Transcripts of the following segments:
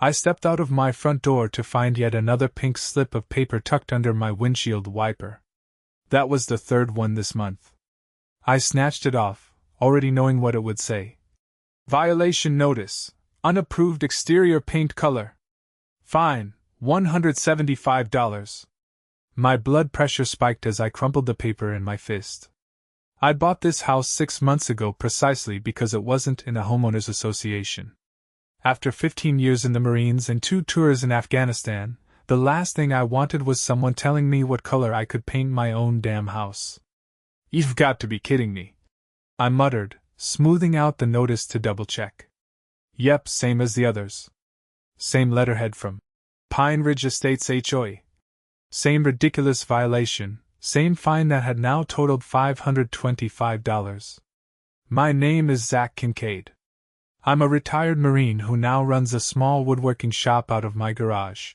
I stepped out of my front door to find yet another pink slip of paper tucked under my windshield wiper. That was the third one this month. I snatched it off, already knowing what it would say. Violation notice. Unapproved exterior paint color. Fine, $175. My blood pressure spiked as I crumpled the paper in my fist. I'd bought this house 6 months ago precisely because it wasn't in a homeowners association. After 15 years in the Marines and 2 tours in Afghanistan, the last thing I wanted was someone telling me what color I could paint my own damn house. You've got to be kidding me, I muttered, smoothing out the notice to double-check. Yep, same as the others. Same letterhead from Pine Ridge Estates HOA. Same ridiculous violation, same fine that had now totaled $525. My name is Zach Kincaid. I'm a retired Marine who now runs a small woodworking shop out of my garage.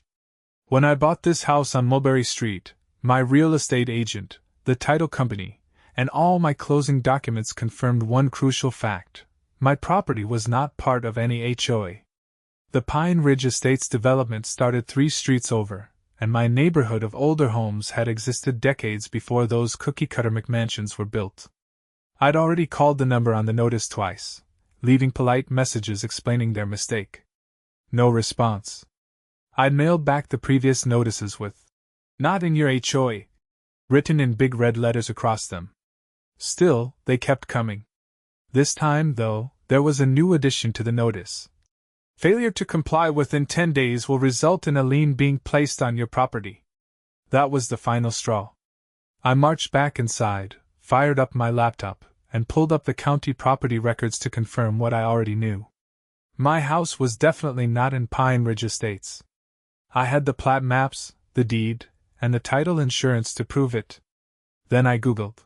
When I bought this house on Mulberry Street, my real estate agent, the title company, and all my closing documents confirmed one crucial fact: my property was not part of any HOA. The Pine Ridge Estates development started 3 streets over, and my neighborhood of older homes had existed decades before those cookie-cutter McMansions were built. I'd already called the number on the notice twice, leaving polite messages explaining their mistake. No response. I'd mailed back the previous notices with, "Not in your HOA," written in big red letters across them. Still, they kept coming. This time, though, there was a new addition to the notice. Failure to comply within 10 days will result in a lien being placed on your property. That was the final straw. I marched back inside, fired up my laptop, and pulled up the county property records to confirm what I already knew. My house was definitely not in Pine Ridge Estates. I had the plat maps, the deed, and the title insurance to prove it. Then I Googled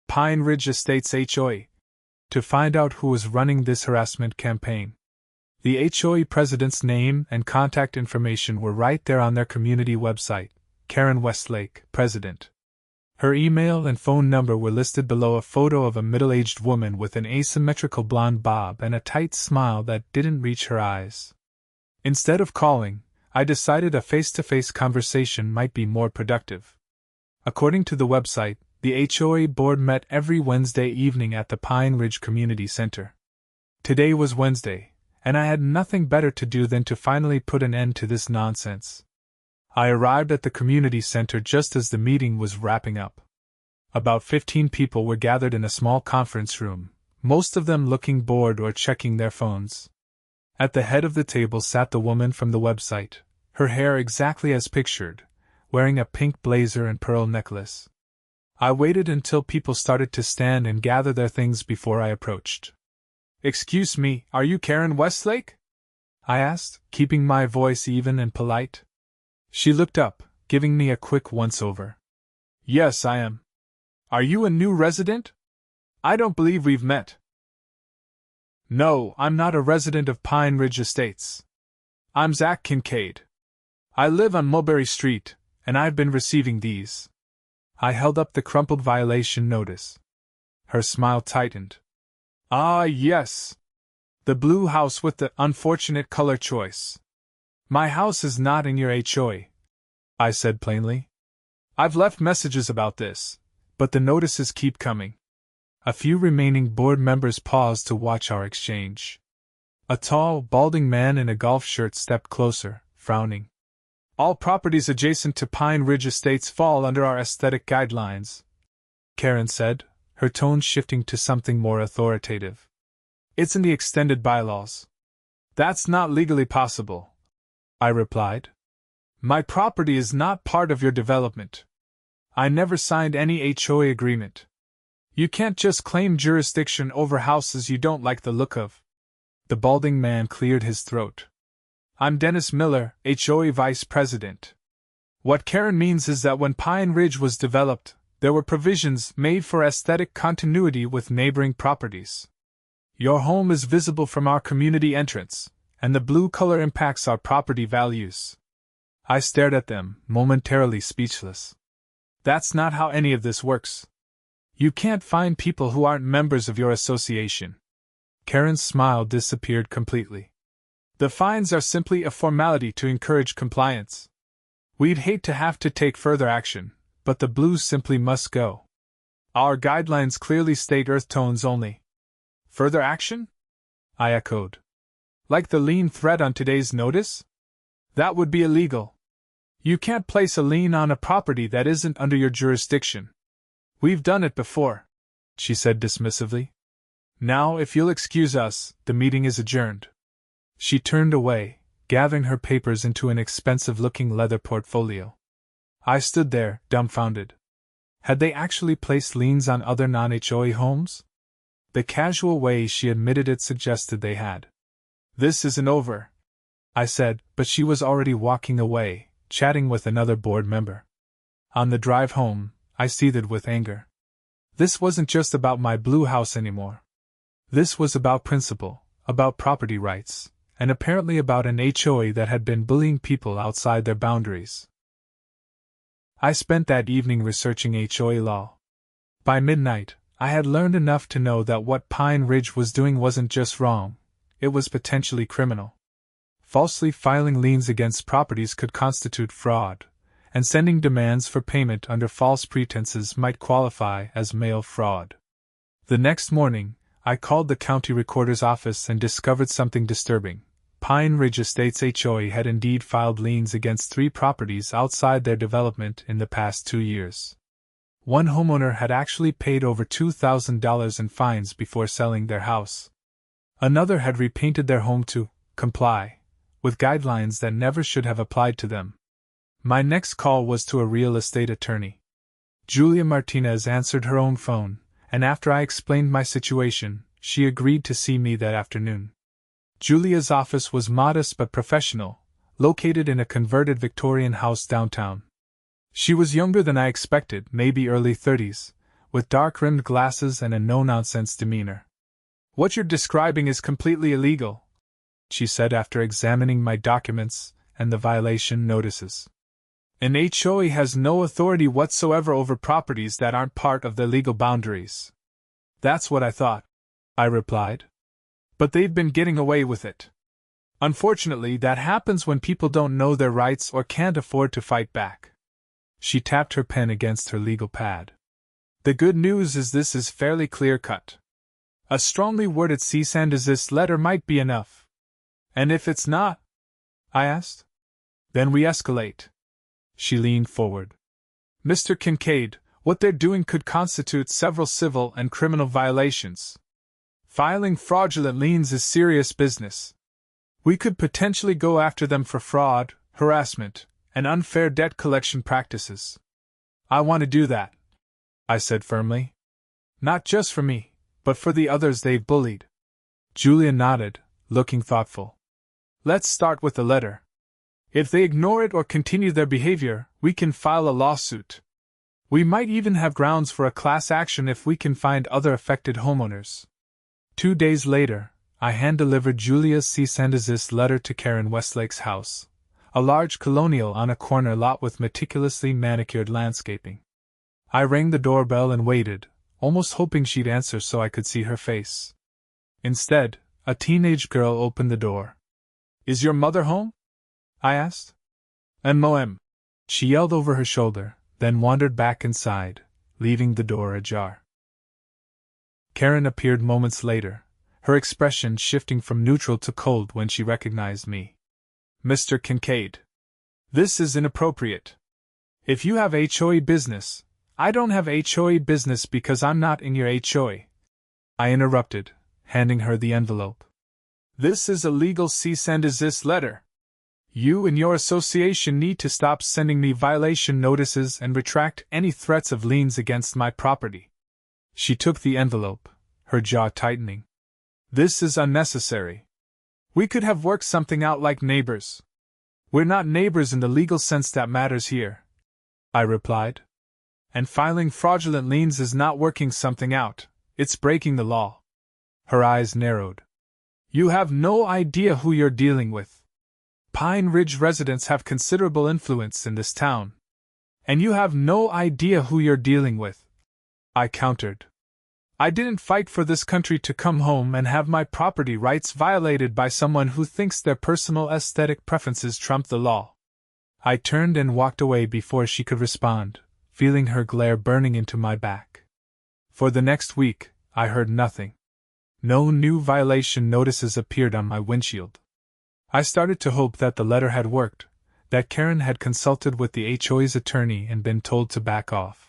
Pine Ridge Estates HOA to find out who was running this harassment campaign. The HOA president's name and contact information were right there on their community website, Karen Westlake, president. Her email and phone number were listed below a photo of a middle-aged woman with an asymmetrical blonde bob and a tight smile that didn't reach her eyes. Instead of calling, I decided a face-to-face conversation might be more productive. According to the website, the HOA board met every Wednesday evening at the Pine Ridge Community Center. Today was Wednesday, and I had nothing better to do than to finally put an end to this nonsense. I arrived at the community center just as the meeting was wrapping up. About 15 people were gathered in a small conference room, most of them looking bored or checking their phones. At the head of the table sat the woman from the website, her hair exactly as pictured, wearing a pink blazer and pearl necklace. I waited until people started to stand and gather their things before I approached. "Excuse me, are you Karen Westlake?" I asked, keeping my voice even and polite. She looked up, giving me a quick once-over. "Yes, I am. Are you a new resident? I don't believe we've met." "No, I'm not a resident of Pine Ridge Estates. I'm Zach Kincaid. I live on Mulberry Street, and I've been receiving these." I held up the crumpled violation notice. Her smile tightened. "Ah, yes. The blue house with the unfortunate color choice. My house is not in your HOA," I said plainly. "I've left messages about this, but the notices keep coming." A few remaining board members paused to watch our exchange. A tall, balding man in a golf shirt stepped closer, frowning. "All properties adjacent to Pine Ridge Estates fall under our aesthetic guidelines," Karen said, her tone shifting to something more authoritative. "It's in the extended bylaws." "That's not legally possible," I replied. "My property is not part of your development. I never signed any HOA agreement. You can't just claim jurisdiction over houses you don't like the look of." The balding man cleared his throat. "I'm Dennis Miller, HOA Vice President. What Karen means is that when Pine Ridge was developed, there were provisions made for aesthetic continuity with neighboring properties. Your home is visible from our community entrance, and the blue color impacts our property values." I stared at them, momentarily speechless. "That's not how any of this works. You can't find people who aren't members of your association." Karen's smile disappeared completely. The fines are simply a formality to encourage compliance. We'd hate to have to take further action, but the blues simply must go. Our guidelines clearly state earth tones only. Further action? I echoed. Like the lien threat on today's notice? That would be illegal. You can't place a lien on a property that isn't under your jurisdiction. We've done it before, she said dismissively. Now, if you'll excuse us, the meeting is adjourned. She turned away, gathering her papers into an expensive-looking leather portfolio. I stood there, dumbfounded. Had they actually placed liens on other non-HOA homes? The casual way she admitted it suggested they had. This isn't over, I said, but she was already walking away, chatting with another board member. On the drive home, I seethed with anger. This wasn't just about my blue house anymore. This was about principle, about property rights, and apparently about an HOA that had been bullying people outside their boundaries. I spent that evening researching HOA law. By midnight, I had learned enough to know that what Pine Ridge was doing wasn't just wrong, it was potentially criminal. Falsely filing liens against properties could constitute fraud, and sending demands for payment under false pretenses might qualify as mail fraud. The next morning, I called the county recorder's office and discovered something disturbing. Pine Ridge Estates HOA had indeed filed liens against 3 properties outside their development in the past 2 years. One homeowner had actually paid over $2,000 in fines before selling their house. Another had repainted their home to comply with guidelines that never should have applied to them. My next call was to a real estate attorney. Julia Martinez answered her own phone, and after I explained my situation, she agreed to see me that afternoon. Julia's office was modest but professional, located in a converted Victorian house downtown. She was younger than I expected, maybe early 30s, with dark-rimmed glasses and a no-nonsense demeanor. "What you're describing is completely illegal," she said after examining my documents and the violation notices. "An HOA has no authority whatsoever over properties that aren't part of their legal boundaries." "That's what I thought," I replied. "But they've been getting away with it. Unfortunately, that happens when people don't know their rights or can't afford to fight back." She tapped her pen against her legal pad. "The good news is this is fairly clear-cut. A strongly worded cease and desist letter might be enough." "And if it's not?" I asked. "Then we escalate." She leaned forward. "Mr. Kincaid, what they're doing could constitute several civil and criminal violations. Filing fraudulent liens is serious business. We could potentially go after them for fraud, harassment, and unfair debt collection practices. I want to do that," I said firmly. "Not just for me, but for the others they've bullied." Julia nodded, looking thoughtful. "Let's start with the letter. If they ignore it or continue their behavior, we can file a lawsuit. We might even have grounds for a class action if we can find other affected homeowners." 2 days later, I hand-delivered Julia's cease and desist letter to Karen Westlake's house, a large colonial on a corner lot with meticulously manicured landscaping. I rang the doorbell and waited, almost hoping she'd answer so I could see her face. Instead, a teenage girl opened the door. "Is your mother home?" I asked. "M.O.M." she yelled over her shoulder, then wandered back inside, leaving the door ajar. Karen appeared moments later, her expression shifting from neutral to cold when she recognized me. "Mr. Kincaid, this is inappropriate. If you have HOA business, I don't have HOA business because I'm not in your HOA," I interrupted, handing her the envelope. "This is a legal cease and desist letter. You and your association need to stop sending me violation notices and retract any threats of liens against my property." She took the envelope, her jaw tightening. "This is unnecessary. We could have worked something out like neighbors." "We're not neighbors in the legal sense that matters here," I replied. "And filing fraudulent liens is not working something out, it's breaking the law." Her eyes narrowed. "You have no idea who you're dealing with. Pine Ridge residents have considerable influence in this town. And you have no idea who you're dealing with," I countered. I didn't fight for this country to come home and have my property rights violated by someone who thinks their personal aesthetic preferences trump the law. I turned and walked away before she could respond, feeling her glare burning into my back. For the next week, I heard nothing. No new violation notices appeared on my windshield. I started to hope that the letter had worked, that Karen had consulted with the HOA's attorney and been told to back off.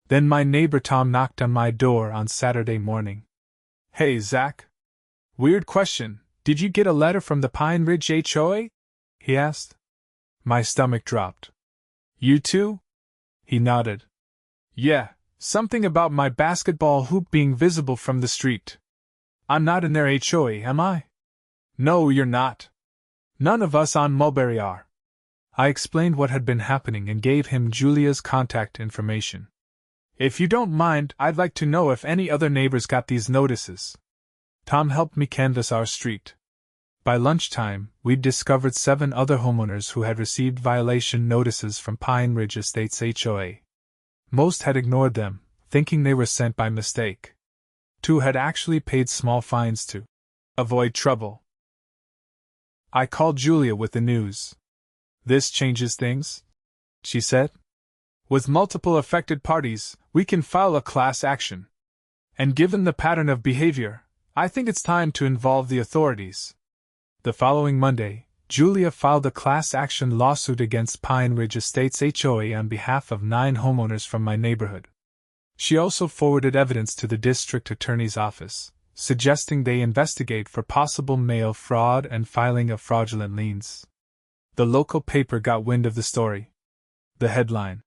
Then my neighbor Tom knocked on my door on Saturday morning. "Hey, Zach. Weird question, did you get a letter from the Pine Ridge HOA?" he asked. My stomach dropped. "You too?" He nodded. "Yeah, something about my basketball hoop being visible from the street. I'm not in their HOA, am I?" "No, you're not. None of us on Mulberry are." I explained what had been happening and gave him Julia's contact information. "If you don't mind, I'd like to know if any other neighbors got these notices." Tom helped me canvass our street. By lunchtime, we'd discovered 7 other homeowners who had received violation notices from Pine Ridge Estates HOA. Most had ignored them, thinking they were sent by mistake. 2 had actually paid small fines to avoid trouble. I called Julia with the news. "This changes things," she said. "With multiple affected parties, we can file a class action. And given the pattern of behavior, I think it's time to involve the authorities." The following Monday, Julia filed a class action lawsuit against Pine Ridge Estates HOA on behalf of 9 homeowners from my neighborhood. She also forwarded evidence to the district attorney's office, suggesting they investigate for possible mail fraud and filing of fraudulent liens. The local paper got wind of the story. The headline,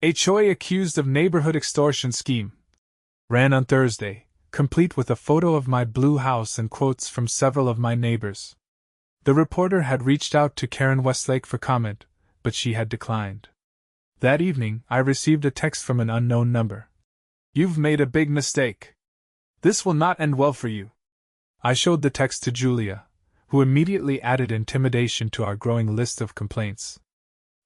"HOA accused of neighborhood extortion scheme," ran on Thursday, complete with a photo of my blue house and quotes from several of my neighbors. The reporter had reached out to Karen Westlake for comment, but she had declined. That evening, I received a text from an unknown number. "You've made a big mistake. This will not end well for you." I showed the text to Julia, who immediately added intimidation to our growing list of complaints.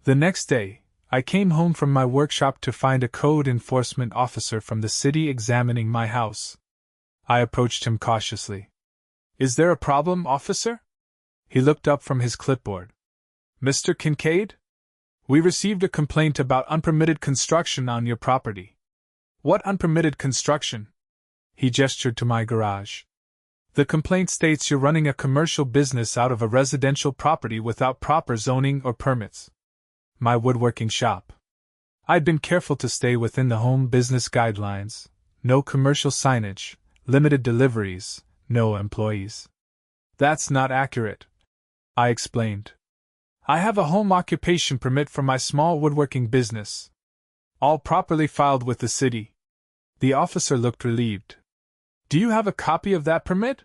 The next day, I came home from my workshop to find a code enforcement officer from the city examining my house. I approached him cautiously. "Is there a problem, officer?" He looked up from his clipboard. "Mr. Kincaid? We received a complaint about unpermitted construction on your property." "What unpermitted construction?" He gestured to my garage. "The complaint states you're running a commercial business out of a residential property without proper zoning or permits." My woodworking shop. I'd been careful to stay within the home business guidelines: no commercial signage, limited deliveries, no employees. "That's not accurate," I explained. "I have a home occupation permit for my small woodworking business. All properly filed with the city." The officer looked relieved. "Do you have a copy of that permit?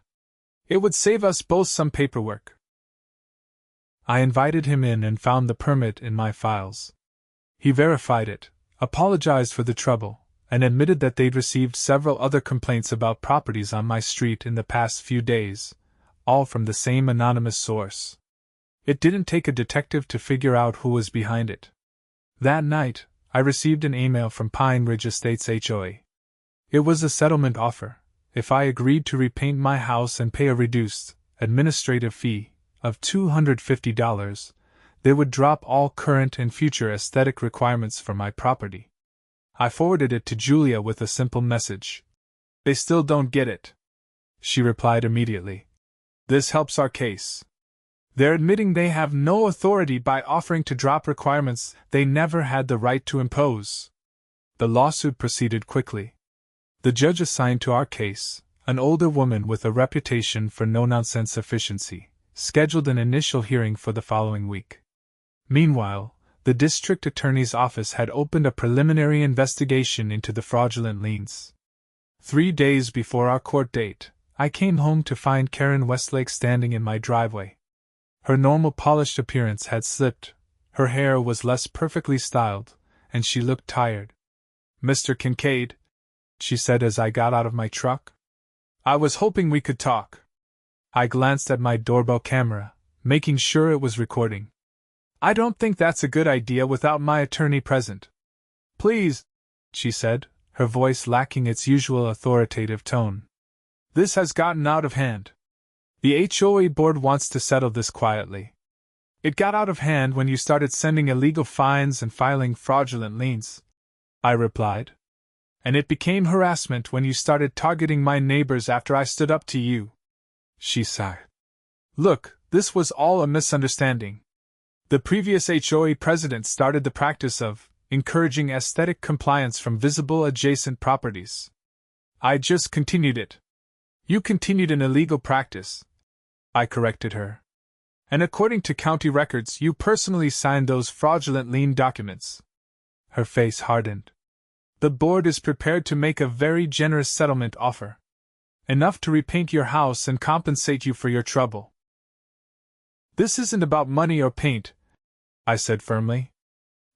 It would save us both some paperwork." I invited him in and found the permit in my files. He verified it, apologized for the trouble, and admitted that they'd received several other complaints about properties on my street in the past few days, all from the same anonymous source. It didn't take a detective to figure out who was behind it. That night, I received an email from Pine Ridge Estates HOA. It was a settlement offer. If I agreed to repaint my house and pay a reduced administrative fee of $250, they would drop all current and future aesthetic requirements for my property. I forwarded it to Julia with a simple message. "They still don't get it." She replied immediately. "This helps our case. They're admitting they have no authority by offering to drop requirements they never had the right to impose." The lawsuit proceeded quickly. The judge assigned to our case, an older woman with a reputation for no-nonsense efficiency, scheduled an initial hearing for the following week. Meanwhile, the district attorney's office had opened a preliminary investigation into the fraudulent liens. 3 days before our court date, I came home to find Karen Westlake standing in my driveway. Her normal polished appearance had slipped, her hair was less perfectly styled, and she looked tired. "Mr. Kincaid," she said as I got out of my truck. "I was hoping we could talk." I glanced at my doorbell camera, making sure it was recording. "I don't think that's a good idea without my attorney present." "Please," she said, her voice lacking its usual authoritative tone. "This has gotten out of hand. The HOA board wants to settle this quietly. It got out of hand when you started sending illegal fines and filing fraudulent liens," I replied. "And it became harassment when you started targeting my neighbors after I stood up to you." She sighed. "Look, this was all a misunderstanding. The previous HOA president started the practice of encouraging aesthetic compliance from visible adjacent properties. I just continued it." "You continued an illegal practice," I corrected her. "And according to county records, you personally signed those fraudulent lien documents." Her face hardened. "The board is prepared to make a very generous settlement offer. Enough to repaint your house and compensate you for your trouble." "This isn't about money or paint," I said firmly.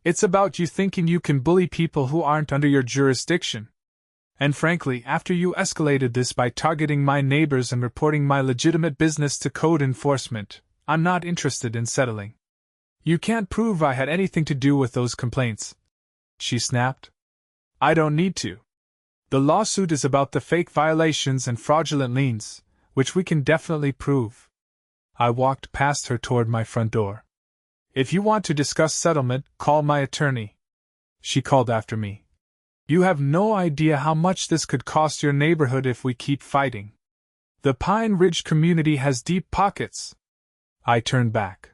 "It's about you thinking you can bully people who aren't under your jurisdiction. And frankly, after you escalated this by targeting my neighbors and reporting my legitimate business to code enforcement, I'm not interested in settling. You can't prove I had anything to do with those complaints," she snapped. "I don't need to. The lawsuit is about the fake violations and fraudulent liens, which we can definitely prove." I walked past her toward my front door. "If you want to discuss settlement, call my attorney," she called after me. "You have no idea how much this could cost your neighborhood if we keep fighting. The Pine Ridge community has deep pockets." I turned back.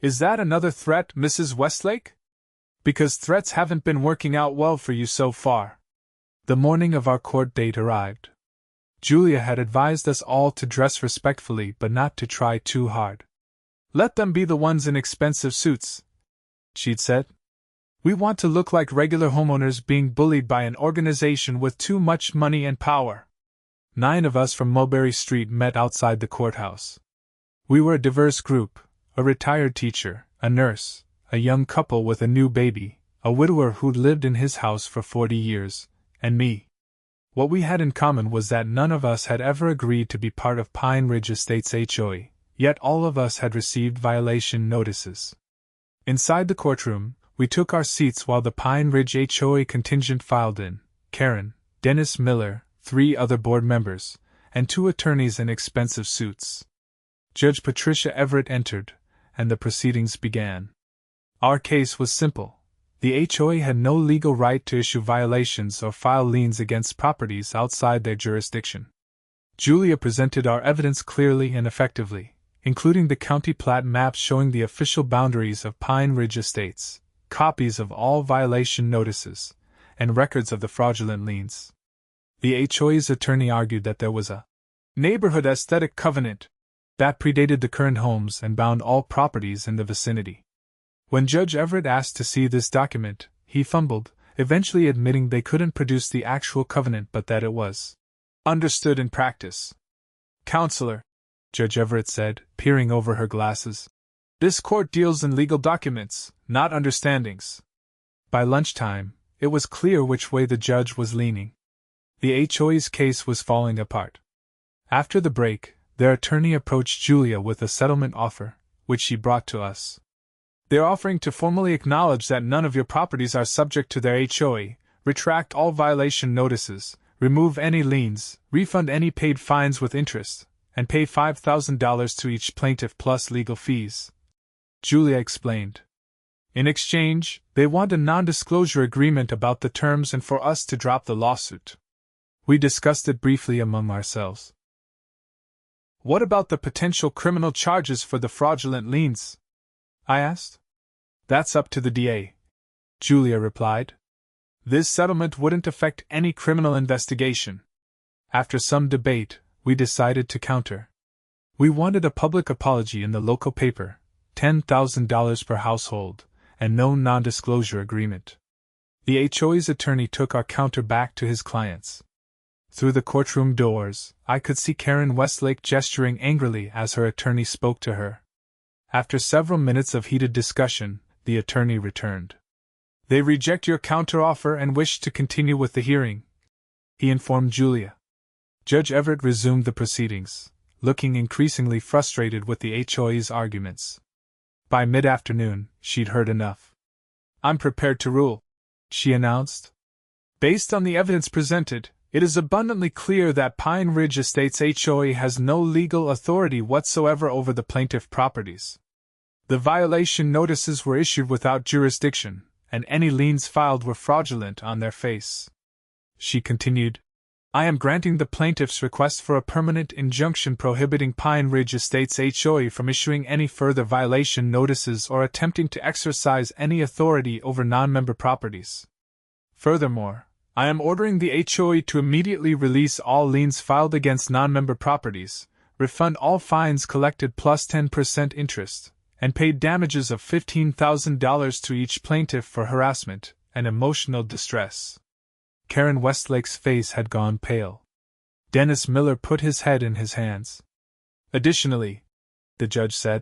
"Is that another threat, Mrs. Westlake? Because threats haven't been working out well for you so far." The morning of our court date arrived. Julia had advised us all to dress respectfully but not to try too hard. "Let them be the ones in expensive suits," she'd said. "We want to look like regular homeowners being bullied by an organization with too much money and power." 9 of us from Mulberry Street met outside the courthouse. We were a diverse group: a retired teacher, a nurse, a young couple with a new baby, a widower who'd lived in his house for 40 years, and me. What we had in common was that none of us had ever agreed to be part of Pine Ridge Estates HOA, yet all of us had received violation notices. Inside the courtroom, we took our seats while the Pine Ridge HOA contingent filed in: Karen, Dennis Miller, 3 other board members, and 2 attorneys in expensive suits. Judge Patricia Everett entered, and the proceedings began. Our case was simple. The HOA had no legal right to issue violations or file liens against properties outside their jurisdiction. Julia presented our evidence clearly and effectively, including the county plat maps showing the official boundaries of Pine Ridge Estates, copies of all violation notices, and records of the fraudulent liens. The HOA's attorney argued that there was a neighborhood aesthetic covenant that predated the current homes and bound all properties in the vicinity. When Judge Everett asked to see this document, he fumbled, eventually admitting they couldn't produce the actual covenant but that it was understood in practice. "Counselor," Judge Everett said, peering over her glasses, "this court deals in legal documents, not understandings." By lunchtime, it was clear which way the judge was leaning. The HOA's case was falling apart. After the break, their attorney approached Julia with a settlement offer, which she brought to us. "They're offering to formally acknowledge that none of your properties are subject to their HOA, retract all violation notices, remove any liens, refund any paid fines with interest, and pay $5,000 to each plaintiff plus legal fees," Julia explained. "In exchange, they want a non-disclosure agreement about the terms and for us to drop the lawsuit." We discussed it briefly among ourselves. "What about the potential criminal charges for the fraudulent liens?" I asked. "That's up to the DA," Julia replied. "This settlement wouldn't affect any criminal investigation." After some debate, we decided to counter. We wanted a public apology in the local paper, $10,000 per household, and no non-disclosure agreement. The HOA's attorney took our counter back to his clients. Through the courtroom doors, I could see Karen Westlake gesturing angrily as her attorney spoke to her. After several minutes of heated discussion, the attorney returned. "They reject your counteroffer and wish to continue with the hearing," he informed Julia. Judge Everett resumed the proceedings, looking increasingly frustrated with the HOA's arguments. By mid-afternoon, she'd heard enough. "I'm prepared to rule," she announced. Based on the evidence presented, it is abundantly clear that Pine Ridge Estates HOA has no legal authority whatsoever over the plaintiff properties. The violation notices were issued without jurisdiction, and any liens filed were fraudulent on their face. She continued, I am granting the plaintiff's request for a permanent injunction prohibiting Pine Ridge Estates HOA from issuing any further violation notices or attempting to exercise any authority over non-member properties. Furthermore, I am ordering the HOA to immediately release all liens filed against non-member properties, refund all fines collected plus 10% interest, and pay damages of $15,000 to each plaintiff for harassment and emotional distress. Karen Westlake's face had gone pale. Dennis Miller put his head in his hands. Additionally, the judge said,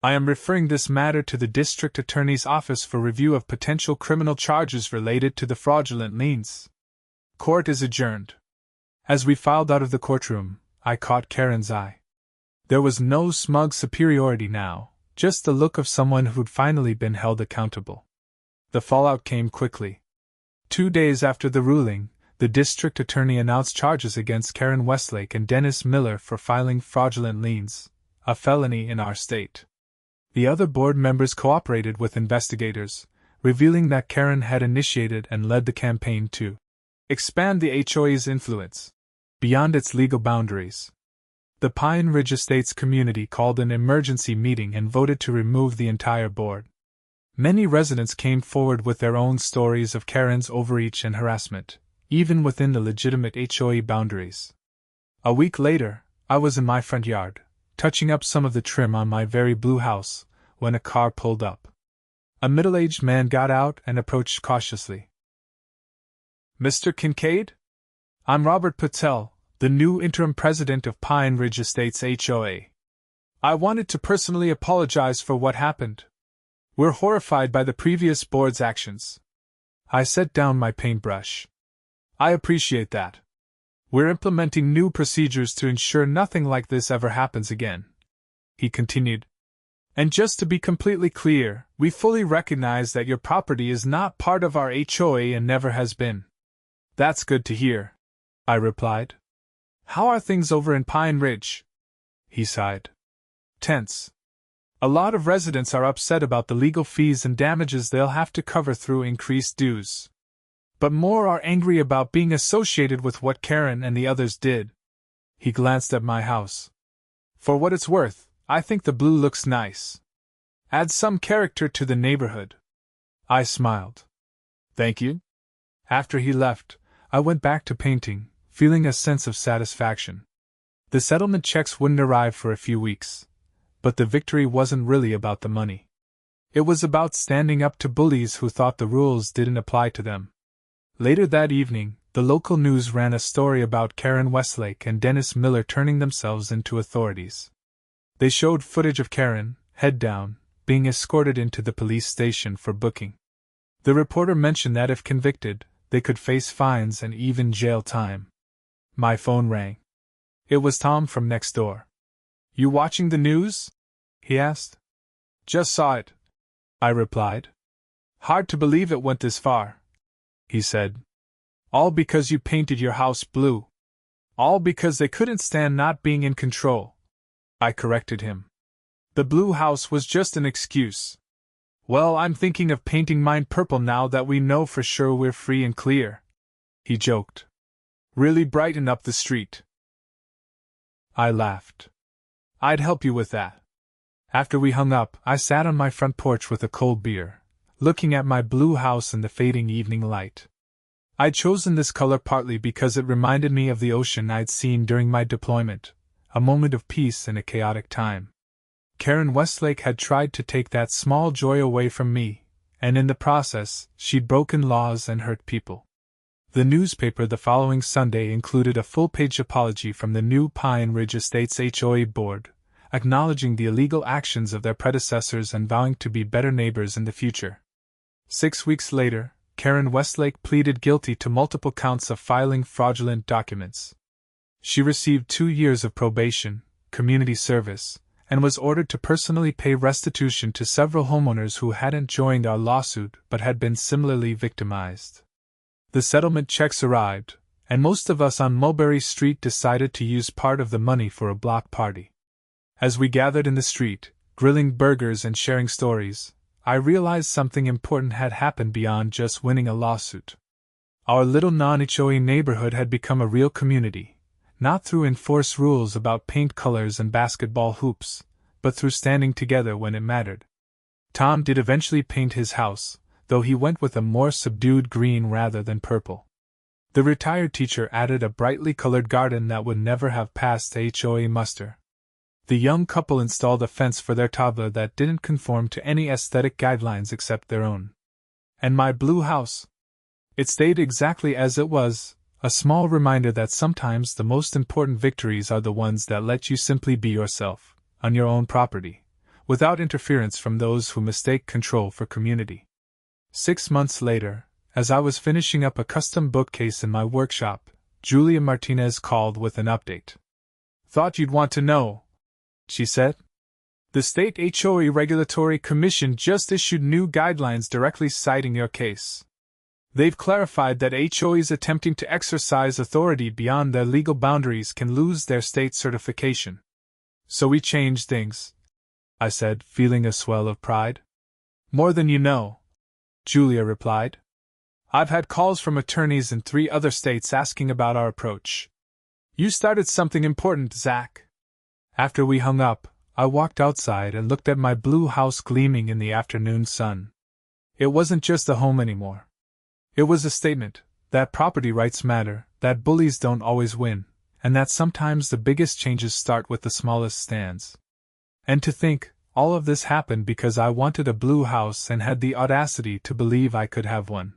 I am referring this matter to the district attorney's office for review of potential criminal charges related to the fraudulent liens. Court is adjourned. As we filed out of the courtroom, I caught Karen's eye. There was no smug superiority now, just the look of someone who'd finally been held accountable. The fallout came quickly. 2 days after the ruling, the district attorney announced charges against Karen Westlake and Dennis Miller for filing fraudulent liens, a felony in our state. The other board members cooperated with investigators, revealing that Karen had initiated and led the campaign to expand the HOA's influence beyond its legal boundaries. The Pine Ridge Estates community called an emergency meeting and voted to remove the entire board. Many residents came forward with their own stories of Karen's overreach and harassment, even within the legitimate HOA boundaries. A week later, I was in my front yard, touching up some of the trim on my very blue house, when a car pulled up. A middle-aged man got out and approached cautiously. Mr. Kincaid? I'm Robert Patel, the new interim president of Pine Ridge Estates HOA. I wanted to personally apologize for what happened. We're horrified by the previous board's actions. I set down my paintbrush. I appreciate that. We're implementing new procedures to ensure nothing like this ever happens again. He continued. And just to be completely clear, we fully recognize that your property is not part of our HOA and never has been. That's good to hear, I replied. How are things over in Pine Ridge? He sighed. Tense. A lot of residents are upset about the legal fees and damages they'll have to cover through increased dues. But more are angry about being associated with what Karen and the others did. He glanced at my house. For what it's worth, I think the blue looks nice. Adds some character to the neighborhood. I smiled. Thank you. After he left, I went back to painting, feeling a sense of satisfaction. The settlement checks wouldn't arrive for a few weeks. But the victory wasn't really about the money. It was about standing up to bullies who thought the rules didn't apply to them. Later that evening, the local news ran a story about Karen Westlake and Dennis Miller turning themselves into authorities. They showed footage of Karen, head down, being escorted into the police station for booking. The reporter mentioned that if convicted, they could face fines and even jail time. My phone rang. It was Tom from next door. You watching the news? He asked. Just saw it, I replied. Hard to believe it went this far, he said. All because you painted your house blue. All because they couldn't stand not being in control, I corrected him. The blue house was just an excuse. Well, I'm thinking of painting mine purple now that we know for sure we're free and clear, he joked. Really brighten up the street. I laughed. I'd help you with that. After we hung up, I sat on my front porch with a cold beer, looking at my blue house in the fading evening light. I'd chosen this color partly because it reminded me of the ocean I'd seen during my deployment, a moment of peace in a chaotic time. Karen Westlake had tried to take that small joy away from me, and in the process, she'd broken laws and hurt people. The newspaper the following Sunday included a full-page apology from the new Pine Ridge Estates HOA board, acknowledging the illegal actions of their predecessors and vowing to be better neighbors in the future. 6 weeks later, Karen Westlake pleaded guilty to multiple counts of filing fraudulent documents. She received 2 years of probation, community service, and was ordered to personally pay restitution to several homeowners who hadn't joined our lawsuit but had been similarly victimized. The settlement checks arrived, and most of us on Mulberry Street decided to use part of the money for a block party. As we gathered in the street, grilling burgers and sharing stories, I realized something important had happened beyond just winning a lawsuit. Our little non-HOA neighborhood had become a real community, not through enforced rules about paint colors and basketball hoops, but through standing together when it mattered. Tom did eventually paint his house, though he went with a more subdued green rather than purple. The retired teacher added a brightly colored garden that would never have passed HOA muster. The young couple installed a fence for their toddler that didn't conform to any aesthetic guidelines except their own. And my blue house? It stayed exactly as it was, a small reminder that sometimes the most important victories are the ones that let you simply be yourself, on your own property, without interference from those who mistake control for community. 6 months later, as I was finishing up a custom bookcase in my workshop, Julia Martinez called with an update. "Thought you'd want to know," she said. "The State HOA Regulatory Commission just issued new guidelines directly citing your case. They've clarified that HOAs attempting to exercise authority beyond their legal boundaries can lose their state certification. So we changed things," I said, feeling a swell of pride. "More than you know," Julia replied. "I've had calls from attorneys in 3 other states asking about our approach. You started something important, Zach." After we hung up, I walked outside and looked at my blue house gleaming in the afternoon sun. It wasn't just a home anymore. It was a statement that property rights matter, that bullies don't always win, and that sometimes the biggest changes start with the smallest stands. And to think, all of this happened because I wanted a blue house and had the audacity to believe I could have one.